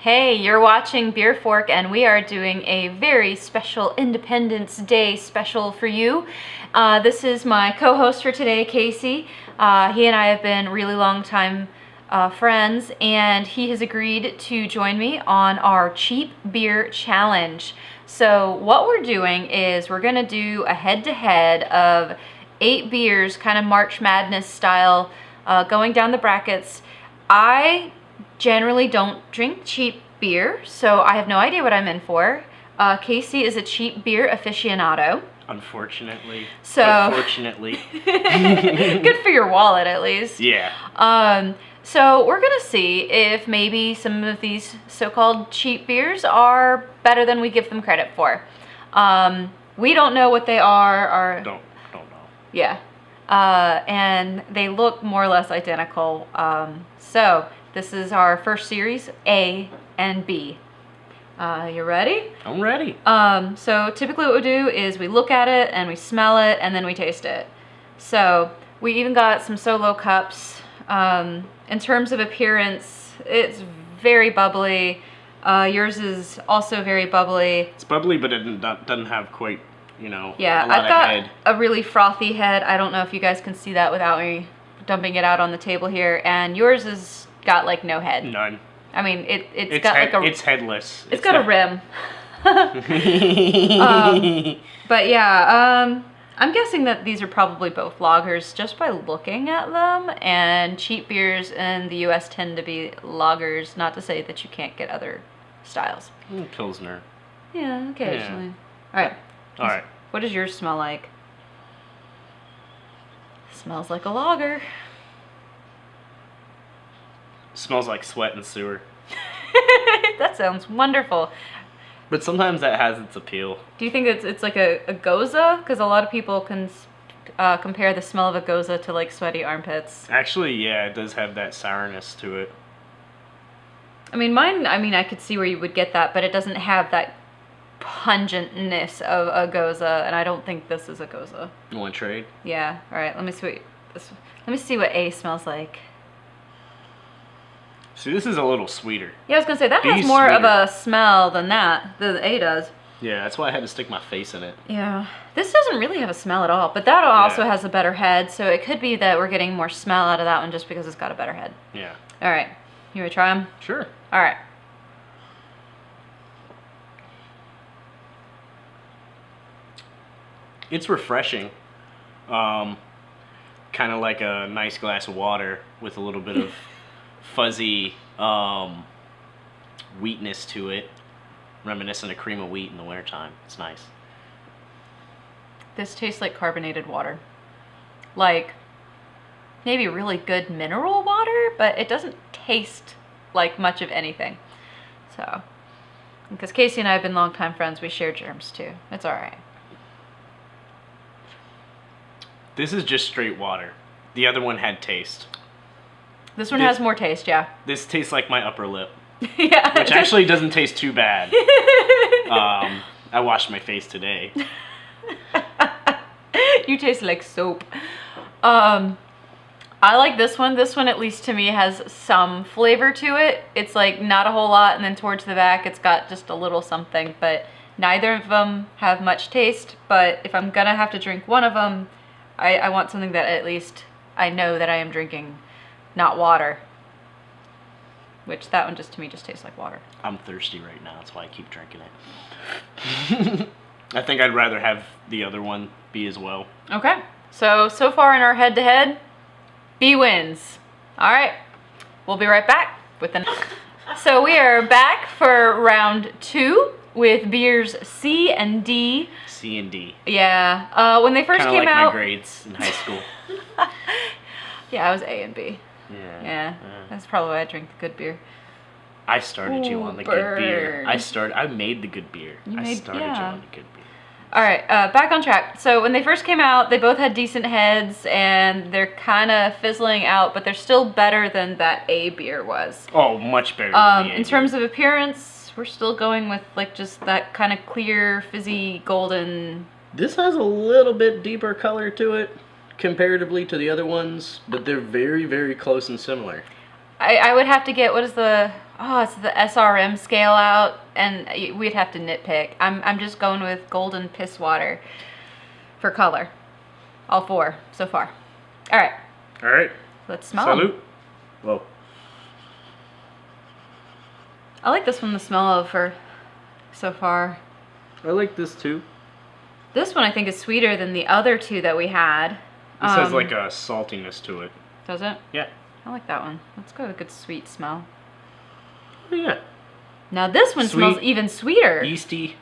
Hey, you're watching BeerFork, and we are doing a very special Independence Day special for you. This is my co-host for today, Casey. He and I have been really long time friends, and he has agreed to join me on our cheap beer challenge. So what we're doing is we're gonna do a head-to-head of 8 beers, kind of March Madness style, going down the brackets. I generally don't drink cheap beer, so I have no idea what I'm in for. Casey is a cheap beer aficionado. Unfortunately. Fortunately. Good for your wallet, at least. Yeah. So we're gonna see if maybe some of these so-called cheap beers are better than we give them credit for. We don't know what they are. Don't know. Yeah. And they look more or less identical. So this is our first series, A and B. You ready? I'm ready. So typically what we do is we look at it and we smell it and then we taste it. So we even got some solo cups. In terms of appearance, it's very bubbly. Yours is also very bubbly. It's bubbly, but it doesn't have quite, a lot I've of got head. a really frothy head. I don't know if you guys can see that without me dumping it out on the table here. And yours has got like no head. None. I mean, it's got like a... It's headless. It's got a rim. But yeah, I'm guessing that these are probably both lagers just by looking at them, and cheap beers in the US tend to be lagers, not to say that you can't get other styles. Pilsner. Yeah, occasionally. Yeah. All right. What does yours smell like? Smells like a lager. Smells like sweat and sewer. That sounds wonderful. But sometimes that has its appeal. Do you think it's like a goza? Because a lot of people can compare the smell of a goza to like sweaty armpits. Actually, yeah, it does have that sourness to it. I mean, I could see where you would get that, but it doesn't have that pungentness of a goza, and I don't think this is a goza. You want to trade? Yeah. All right. Let me see what A smells like. See, this is a little sweeter. Yeah, I was gonna say that has more of a smell than the A does. Yeah, that's why I had to stick my face in it. Yeah. This doesn't really have a smell at all, but that also has a better head, so it could be that we're getting more smell out of that one just because it's got a better head. Yeah. All right. You want to try them? Sure. All right. It's refreshing. Kind of like a nice glass of water with a little bit of fuzzy wheatness to it, reminiscent of cream of wheat in the wintertime. It's nice. This tastes like carbonated water. Like maybe really good mineral water, but it doesn't taste like much of anything. So, because Casey and I have been longtime friends, we share germs too. It's all right. This is just straight water. The other one had taste. This one has more taste, yeah. This tastes like my upper lip. Yeah. Which actually doesn't taste too bad. I washed my face today. You taste like soap. I like this one. This one, at least to me, has some flavor to it. It's like not a whole lot, and then towards the back, it's got just a little something. But neither of them have much taste. But if I'm gonna have to drink one of them, I want something that at least I know that I am drinking, not water. Which that one just to me just tastes like water. I'm thirsty right now, that's why I keep drinking it. I think I'd rather have the other one be as well. Okay, so far in our head-to-head, B wins. All right, we'll be right back with the... So we are back for round 2 with beers C and D. C and D. Yeah, when they first came like out... my grades in high school. Yeah, I was A and B. Yeah, that's probably why I drink the good beer. I started you on the good beer. I made the good beer. I started you on the good beer. All right, back on track. So when they first came out, they both had decent heads, and they're kind of fizzling out, but they're still better than that A beer was. Oh, much better than the A in terms of appearance, we're still going with like just that kind of clear, fizzy, golden. This has a little bit deeper color to it comparatively to the other ones, but they're very, very close and similar. I would have to get, what is the Oh, it's the SRM scale out, and we'd have to nitpick. I'm just going with golden piss water for color. All 4 so far. All right. All right. Let's smell 'em. Salute. Whoa. I like this one, the smell of for so far. I like this too. This one I think is sweeter than the other 2 that we had. This has like a saltiness to it. Does it? Yeah. I like that one. Let's go with a good sweet smell. Yeah. Now this one smells even sweeter. Yeasty.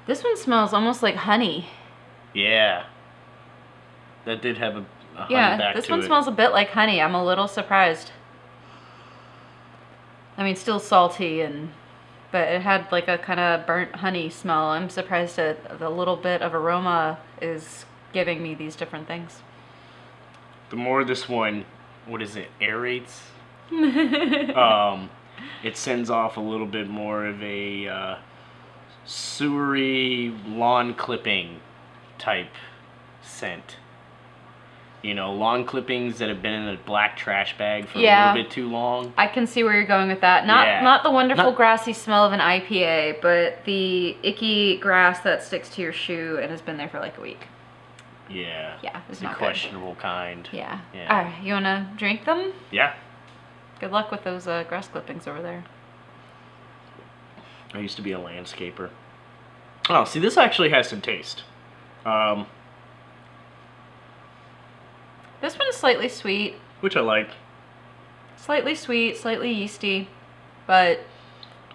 This one smells almost like honey. Yeah. That did have a honey back to it. Yeah, this one smells a bit like honey. I'm a little surprised. I mean, still salty, but it had like a kind of burnt honey smell. I'm surprised that the little bit of aroma is giving me these different things. The more this one, what is it, aerates? It sends off a little bit more of a sewery lawn clipping type scent. You know, lawn clippings that have been in a black trash bag for a little bit too long. I can see where you're going with that. Not the wonderful grassy smell of an IPA, but the icky grass that sticks to your shoe and has been there for like a week. Yeah. Yeah, it's the not questionable kind. Yeah. Yeah. All right, you want to drink them? Yeah. Good luck with those grass clippings over there. I used to be a landscaper. Oh, see, this actually has some taste. This one's slightly sweet. Which I like. Slightly sweet, slightly yeasty, but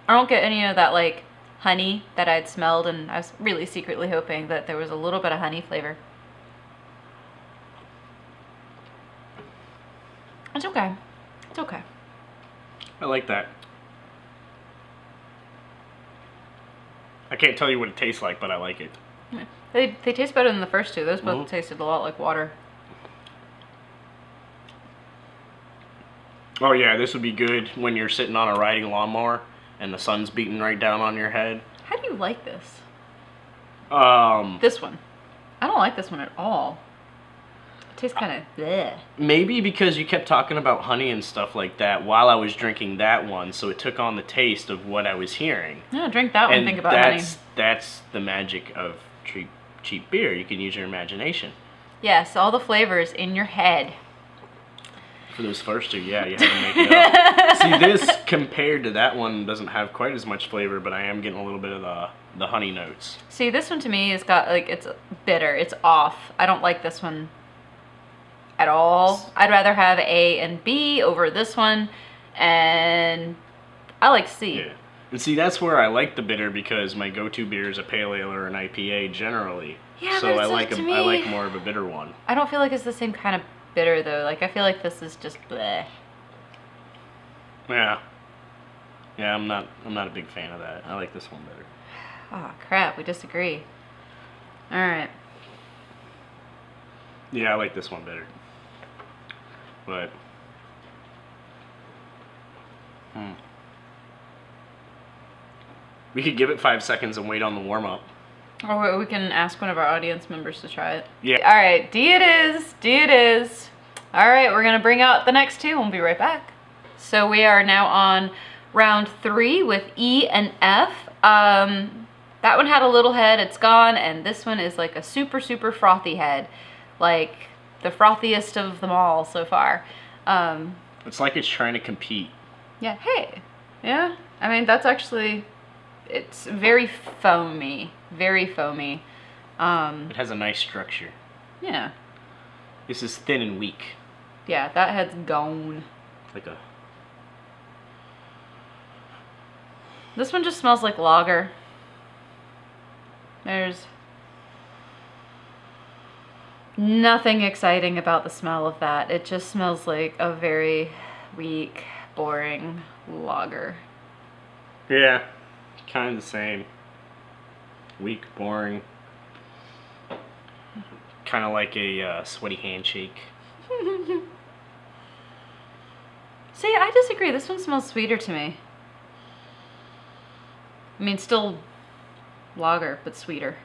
I don't get any of that like honey that I'd smelled, and I was really secretly hoping that there was a little bit of honey flavor. It's okay. It's okay. I like that. I can't tell you what it tastes like, but I like it. Yeah. They taste better than the first 2. Those both tasted a lot like water. Oh yeah, this would be good when you're sitting on a riding lawnmower and the sun's beating right down on your head. How do you like this? This one. I don't like this one at all. It tastes kind of bleh. Maybe because you kept talking about honey and stuff like that while I was drinking that one, so it took on the taste of what I was hearing. Yeah, drink that one and think about honey. That's the magic of cheap beer. You can use your imagination. Yes, all the flavors in your head. For those first 2, yeah, you had to make it up. See, this compared to that one doesn't have quite as much flavor, but I am getting a little bit of the honey notes. See, this one to me has got like, it's bitter, it's off. I don't like this one at all. I'd rather have A and B over this one, and I like C. Yeah. And see, that's where I like the bitter, because my go-to beer is a pale ale or an IPA generally. Yeah, so but I like me, I like more of a bitter one. I don't feel like it's the same kind of bitter though. Like I feel like this is just bleh. Yeah. Yeah, I'm not a big fan of that. I like this one better. Oh crap, we disagree. Alright. Yeah, I like this one better. But we could give it 5 seconds and wait on the warm-up. Or we can ask one of our audience members to try it. Yeah. Alright, D it is. D it is. Alright, we're going to bring out the next 2 and we'll be right back. So we are now on round 3 with E and F. That one had a little head, it's gone, and this one is like a super, super frothy head. Like the frothiest of them all so far. It's like it's trying to compete. Yeah, hey. Yeah, I mean, that's actually, it's very foamy. Very foamy. It has a nice structure. Yeah. This is thin and weak. Yeah, that head's gone. Like a... This one just smells like lager. There's nothing exciting about the smell of that. It just smells like a very weak, boring lager. Yeah, kind of the same. Weak, boring. Kind of like a sweaty handshake. See, I disagree. This one smells sweeter to me. I mean, still lager, but sweeter.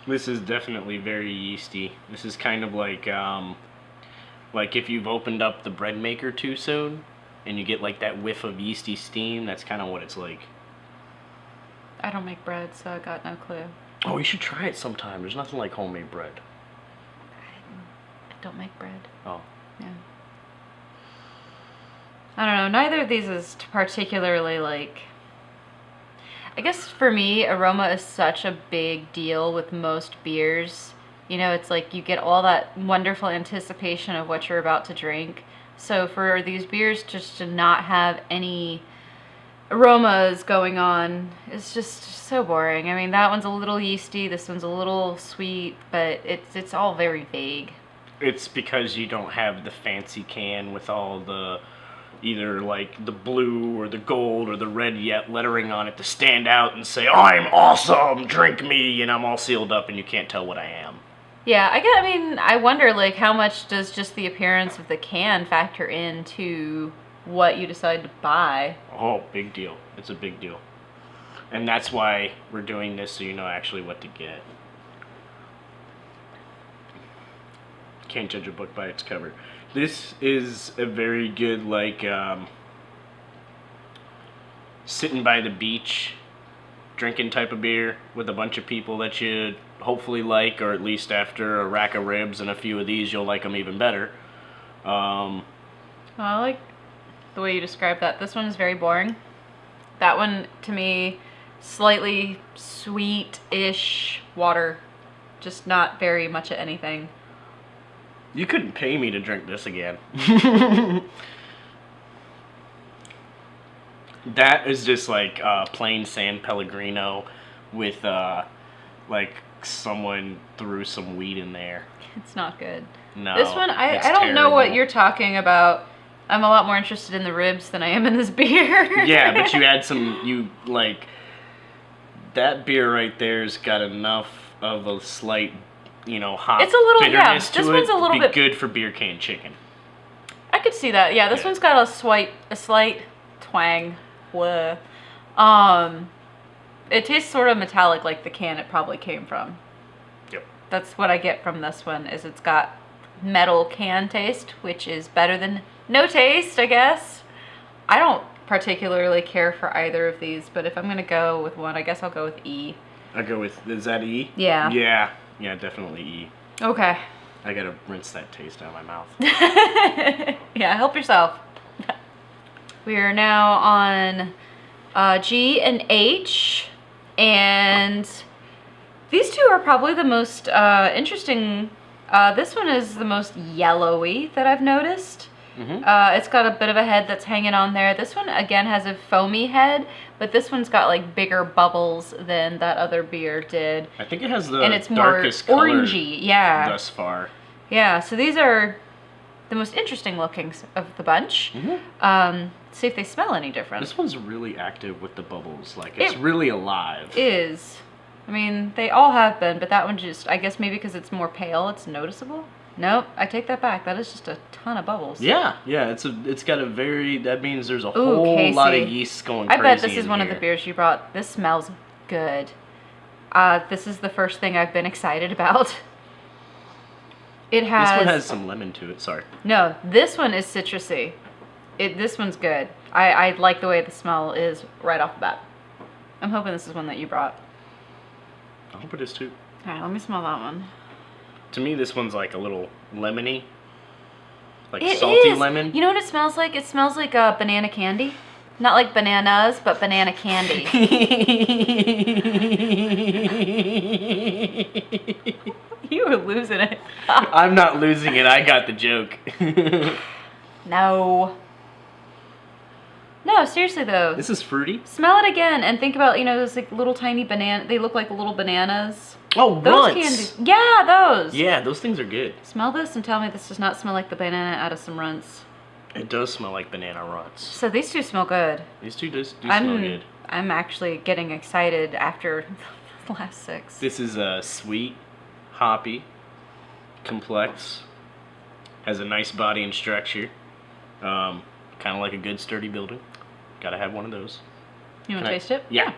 This is definitely very yeasty. This is kind of like if you've opened up the bread maker too soon, and you get like that whiff of yeasty steam. That's kind of what it's like. I don't make bread, so I got no clue. Oh, you should try it sometime. There's nothing like homemade bread. I don't make bread. Oh. Yeah. I don't know. Neither of these is particularly like... I guess for me, aroma is such a big deal with most beers. You know, it's like you get all that wonderful anticipation of what you're about to drink. So for these beers just to not have any aromas going on, it's just so boring. I mean, that one's a little yeasty, this one's a little sweet, but it's all very vague. It's because you don't have the fancy can with all the either like the blue or the gold or the red yet lettering on it to stand out and say, I'm awesome, drink me, and I'm all sealed up and you can't tell what I am. Yeah, I mean, I wonder like how much does just the appearance of the can factor into what you decide to buy? Oh, big deal. It's a big deal. And that's why we're doing this, so you know actually what to get. Can't judge a book by its cover. This is a very good, like, sitting by the beach, drinking type of beer with a bunch of people that you hopefully like, or at least after a rack of ribs and a few of these, you'll like them even better. Well, I like the way you described that. This one is very boring. That one, to me, slightly sweet-ish water. Just not very much of anything. You couldn't pay me to drink this again. That is just like plain San Pellegrino with like someone threw some weed in there. It's not good. No, this one, I don't know what you're talking about. I'm a lot more interested in the ribs than I am in this beer. Yeah, but you add some, that beer right there's got enough of a slight, hot it's a little, bitterness to this it. one's a little bit good for beer can chicken. I could see that. Yeah, this one's got a slight twang. Whoa. It tastes sort of metallic like the can it probably came from. Yep. That's what I get from this one, is it's got metal can taste, which is better than no taste, I guess. I don't particularly care for either of these, but if I'm going to go with one, I guess I'll go with E. I go with, is that E? Yeah. Yeah, definitely E. Okay. I gotta rinse that taste out of my mouth. Yeah, help yourself. We are now on G and H, and these two are probably the most interesting. This one is the most yellowy that I've noticed. Mm-hmm. It's got a bit of a head that's hanging on there. This one, again, has a foamy head, but this one's got like bigger bubbles than that other beer did. I think it has the and it's darkest more color orangey, yeah. thus far. Yeah, so these are the most interesting looking of the bunch. Mm-hmm. See if they smell any different. This one's really active with the bubbles. Like, it's really alive. Is. I mean, they all have been, but that one just, I guess maybe because it's more pale, it's noticeable. Nope, I take that back. That is just a ton of bubbles. Yeah, it's got a very, that means there's a whole lot of yeast going crazy. I bet this is one of the beers you brought. This smells good. This is the first thing I've been excited about. It has... This one has some lemon to it, sorry. No, this one is citrusy. This one's good. I like the way the smell is right off the bat. I'm hoping this is one that you brought. I hope it is too. Alright, let me smell that one. To me, this one's like a little lemony. Like It salty is. lemon. You know what it smells like? It smells like banana candy. Not like bananas, but banana candy. You were losing it. I'm not losing it. I got the joke. No. No, seriously though. This is fruity. Smell it again and think about, those like little tiny banana. They look like little bananas. Oh, Those runts. candies. Yeah, those. Yeah, those things are good. Smell this and tell me this does not smell like the banana out of some runts. It does smell like banana runts. So these two smell good. These two do smell good. I'm actually getting excited after the last 6. This is sweet, hoppy, complex, has a nice body and structure, kind of like a good sturdy building. Gotta have one of those. You want to taste it? Yeah.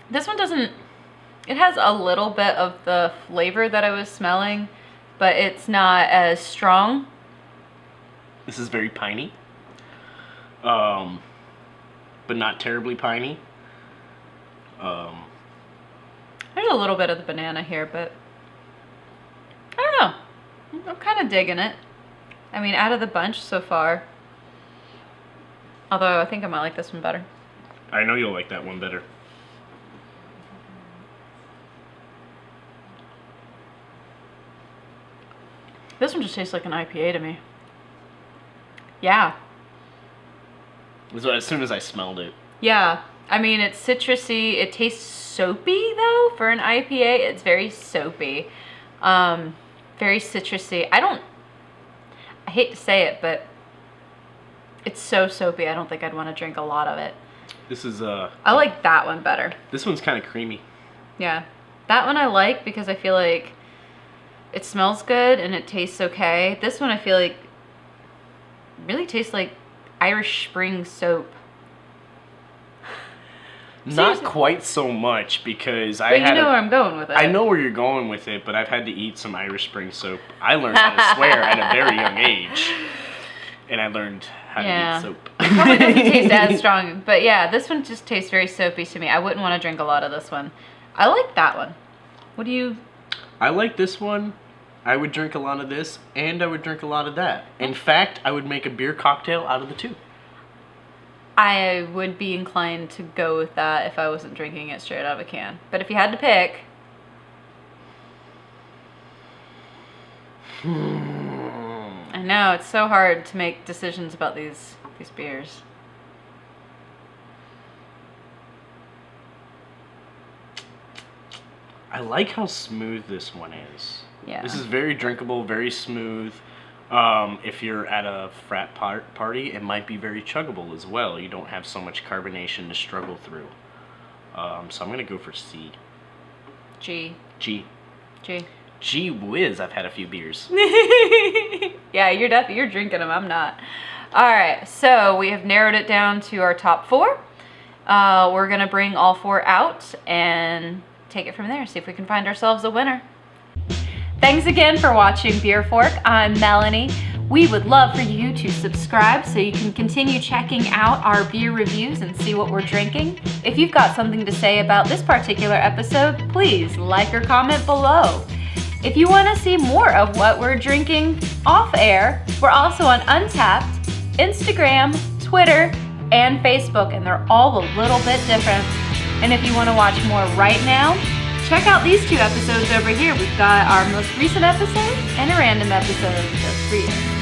This one doesn't... It has a little bit of the flavor that I was smelling, but it's not as strong. This is very piney. But not terribly piney. There's a little bit of the banana here, but I don't know. I'm kind of digging it. I mean, out of the bunch so far. Although I think I might like this one better. I know you'll like that one better. This one just tastes like an IPA to me. Yeah. So as soon as I smelled it. Yeah. I mean, it's citrusy. It tastes soapy, though. For an IPA, it's very soapy. Very citrusy. I hate to say it, but it's so soapy. I don't think I'd want to drink a lot of it. This is, I like that one better. This one's kind of creamy. Yeah. That one I like because I feel like it smells good and it tastes okay. This one I feel like really tastes like Irish Spring soap. Not quite so much because but you know where I'm going with it. I know where you're going with it, but I've had to eat some Irish Spring soap. I learned how to swear at a very young age, and I learned how to eat soap. It probably doesn't taste as strong, but yeah, this one just tastes very soapy to me. I wouldn't want to drink a lot of this one. I like that one. What do you? I like this one. I would drink a lot of this, and I would drink a lot of that. In fact, I would make a beer cocktail out of the two. I would be inclined to go with that if I wasn't drinking it straight out of a can. But if you had to pick... I know, it's so hard to make decisions about these beers. I like how smooth this one is. Yeah. This is very drinkable, very smooth. If you're at a frat party, it might be very chuggable as well. You don't have so much carbonation to struggle through. So I'm gonna go for C. G. G. G. Gee whiz, I've had a few beers. Yeah, you're drinking them. I'm not. All right, so we have narrowed it down to our top 4. We're gonna bring all 4 out and take it from there. See if we can find ourselves a winner. Thanks again for watching BeerFork. I'm Melanie. We would love for you to subscribe so you can continue checking out our beer reviews and see what we're drinking. If you've got something to say about this particular episode, please like or comment below. If you want to see more of what we're drinking off air, we're also on Untappd, Instagram, Twitter, and Facebook, and they're all a little bit different. And if you want to watch more right now, check out these 2 episodes over here. We've got our most recent episode and a random episode just for you.